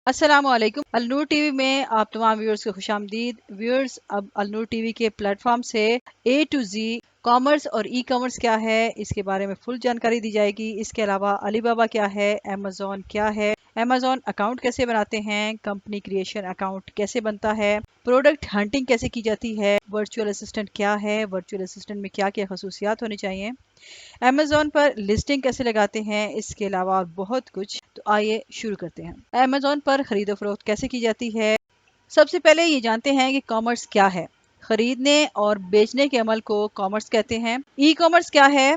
السلام علیکم۔ النور ٹی وی میں آپ تمام ویورز کو خوش آمدید۔ ویورز، اب النور ٹی وی کے پلیٹ فارم سے اے ٹو زی کامرس اور ای کامرس کیا ہے اس کے بارے میں فل جانکاری دی جائے گی۔ اس کے علاوہ علی بابا کیا ہے، امیزون کیا ہے، امیزون اکاؤنٹ کیسے بناتے ہیں، کمپنی کریشن اکاؤنٹ کیسے بنتا ہے، پروڈکٹ ہنٹنگ کیسے کی جاتی ہے، ورچوئل اسسٹنٹ کیا ہے، ورچوئل اسسٹنٹ میں کیا کیا خصوصیات ہونی چاہیے، امیزون پر لسٹنگ کیسے لگاتے ہیں، اس کے علاوہ اور بہت کچھ۔ تو آئیے شروع کرتے ہیں۔ امیزون پر خرید و فروخت کیسے کی جاتی ہے۔ سب سے پہلے یہ جانتے ہیں کہ کامرس کیا ہے۔ خریدنے اور بیچنے کے عمل کو کامرس کہتے ہیں۔ ای کامرس کیا ہے؟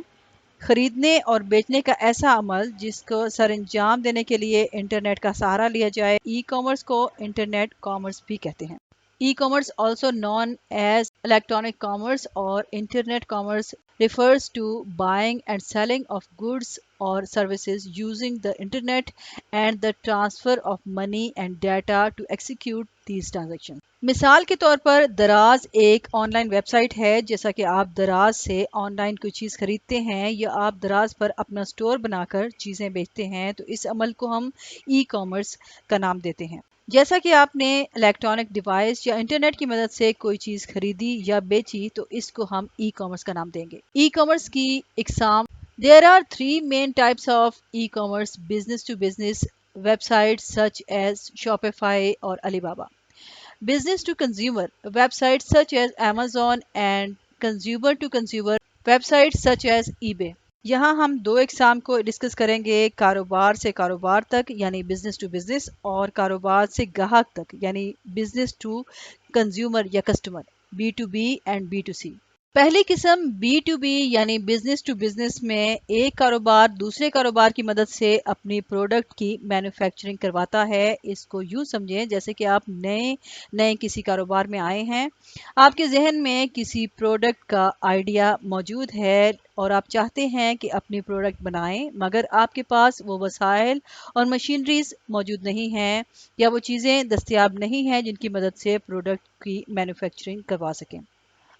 خریدنے اور بیچنے کا ایسا عمل جس کو سر انجام دینے کے لیے انٹرنیٹ کا سہارا لیا جائے۔ ای کامرس کو انٹرنیٹ کامرس بھی کہتے ہیں۔ E commerce also known as electronic commerce or internet commerce refers to buying and selling of goods or services using the internet and the transfer of money and data to execute these transactions. مثال کے طور پر دراز ایک on line web site ہے۔ جیسا کہ آپ دراز سے آن لائن کوئی چیز خریدتے ہیں یا آپ دراز پر اپنا سٹور بنا کر چیزیں بیچتے ہیں تو اس عمل کو ہم ای کامرس کا نام دیتے ہیں۔ جیسا کہ آپ نے الیکٹرانک ڈیوائس یا انٹرنیٹ کی مدد سے کوئی چیز خریدی یا بیچی تو اس کو ہم ای کامرس کا نام دیں گے۔ ای کامرس کی اقسام: There are three main types of e-commerce: business to business websites such as Shopify or Alibaba. Business to consumer websites such as Amazon and consumer to consumer websites such as eBay. یہاں ہم دو اقسام کو discuss کریں گے: کاروبار سے کاروبار تک یعنی بزنس ٹو بزنس، اور کاروبار سے گاہک تک یعنی بزنس ٹو کنزیومر یا customer, B to B and B to C. پہلی قسم بی ٹو بی یعنی بزنس ٹو بزنس میں ایک کاروبار دوسرے کاروبار کی مدد سے اپنی پروڈکٹ کی مینوفیکچرنگ کرواتا ہے۔ اس کو یوں سمجھیں جیسے کہ آپ نئے کسی کاروبار میں آئے ہیں، آپ کے ذہن میں کسی پروڈکٹ کا آئیڈیا موجود ہے اور آپ چاہتے ہیں کہ اپنی پروڈکٹ بنائیں، مگر آپ کے پاس وہ وسائل اور مشینریز موجود نہیں ہیں یا وہ چیزیں دستیاب نہیں ہیں جن کی مدد سے پروڈکٹ کی مینوفیکچرنگ کروا سکیں۔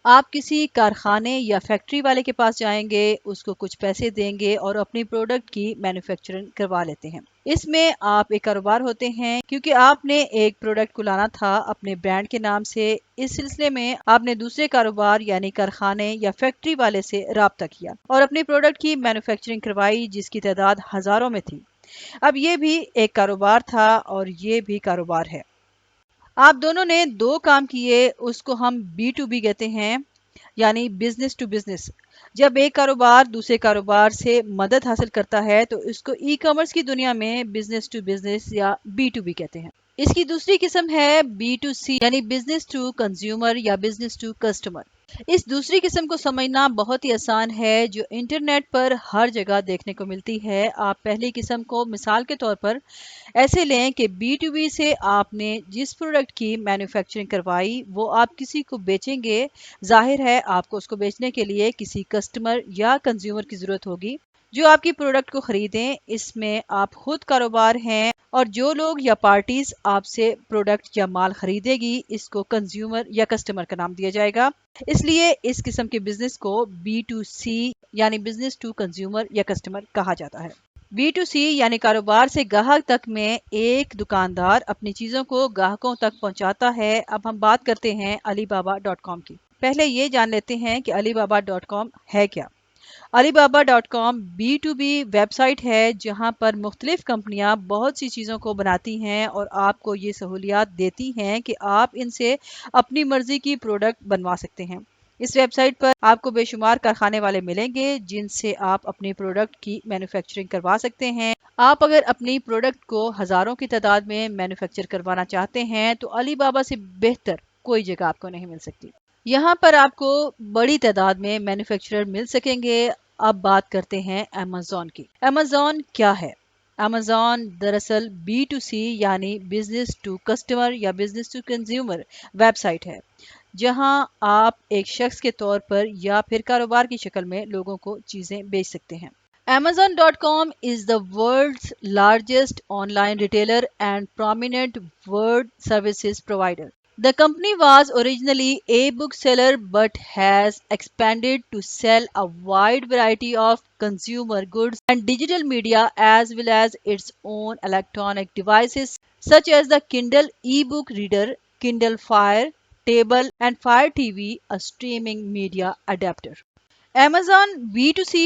آپ کسی کارخانے یا فیکٹری والے کے پاس جائیں گے، اس کو کچھ پیسے دیں گے اور اپنی پروڈکٹ کی مینوفیکچرنگ کروا لیتے ہیں۔ اس میں آپ ایک کاروبار ہوتے ہیں کیونکہ آپ نے ایک پروڈکٹ کو لانا تھا اپنے برانڈ کے نام سے۔ اس سلسلے میں آپ نے دوسرے کاروبار یعنی کارخانے یا فیکٹری والے سے رابطہ کیا اور اپنی پروڈکٹ کی مینوفیکچرنگ کروائی جس کی تعداد ہزاروں میں تھی۔ اب یہ بھی ایک کاروبار تھا اور یہ بھی کاروبار ہے۔ آپ دونوں نے دو کام کیے، اس کو ہم بی ٹو بی کہتے ہیں یعنی بزنس ٹو بزنس۔ جب ایک کاروبار دوسرے کاروبار سے مدد حاصل کرتا ہے تو اس کو ای کامرس کی دنیا میں بزنس ٹو بزنس یا بی ٹو بی کہتے ہیں۔ اس کی دوسری قسم ہے بی ٹو سی یعنی بزنس ٹو کنزیومر یا بزنس ٹو کسٹمر۔ اس دوسری قسم کو سمجھنا بہت ہی آسان ہے، جو انٹرنیٹ پر ہر جگہ دیکھنے کو ملتی ہے۔ آپ پہلی قسم کو مثال کے طور پر ایسے لیں کہ بی ٹو بی سے آپ نے جس پروڈکٹ کی مینوفیکچرنگ کروائی وہ آپ کسی کو بیچیں گے۔ ظاہر ہے آپ کو اس کو بیچنے کے لیے کسی کسٹمر یا کنزیومر کی ضرورت ہوگی جو آپ کی پروڈکٹ کو خریدیں۔ اس میں آپ خود کاروبار ہیں اور جو لوگ یا پارٹیز آپ سے پروڈکٹ یا مال خریدے گی اس کو کنزیومر یا کسٹمر کا نام دیا جائے گا۔ اس لیے اس قسم کے بزنس کو بی ٹو سی یعنی بزنس ٹو کنزیومر یا کسٹمر کہا جاتا ہے۔ بی ٹو سی یعنی کاروبار سے گاہک تک میں ایک دکاندار اپنی چیزوں کو گاہکوں تک پہنچاتا ہے۔ اب ہم بات کرتے ہیں علی بابا ڈاٹ کام کی۔ پہلے یہ جان لیتے ہیں کہ علی بابا ڈاٹ کام ہے کیا۔ Alibaba dot com B to B website ہے جہاں پر مختلف کمپنیاں بہت سی چیزوں کو بناتی ہیں اور آپ کو یہ سہولیات دیتی ہیں کہ آپ ان سے اپنی مرضی کی پروڈکٹ بنوا سکتے ہیں۔ اس ویب سائٹ پر آپ کو بے شمار کارخانے والے ملیں گے جن سے آپ اپنی پروڈکٹ کی مینوفیکچرنگ کروا سکتے ہیں۔ آپ اگر اپنی پروڈکٹ کو ہزاروں کی تعداد میں مینوفیکچر کروانا چاہتے ہیں تو علی بابا سے بہتر کوئی جگہ آپ کو نہیں مل سکتی۔ یہاں پر آپ کو بڑی تعداد میں مینوفیکچرر مل سکیں گے۔ اب بات کرتے ہیں امیزون کی۔ امیزون کیا ہے؟ امیزون دراصل بی ٹو سی یعنی بزنس ٹو کسٹمر یا business to consumer website ہے جہاں آپ ایک شخص کے طور پر یا پھر کاروبار کی شکل میں لوگوں کو چیزیں بیچ سکتے ہیں۔ Amazon.com is the world's largest online retailer and prominent word services provider. The company was originally a bookseller but has expanded to sell a wide variety of consumer goods and digital media as well as its own electronic devices such as the Kindle e-book reader, Kindle Fire, Table, and Fire TV, a streaming media adapter. Amazon B2C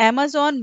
Amazon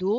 2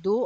2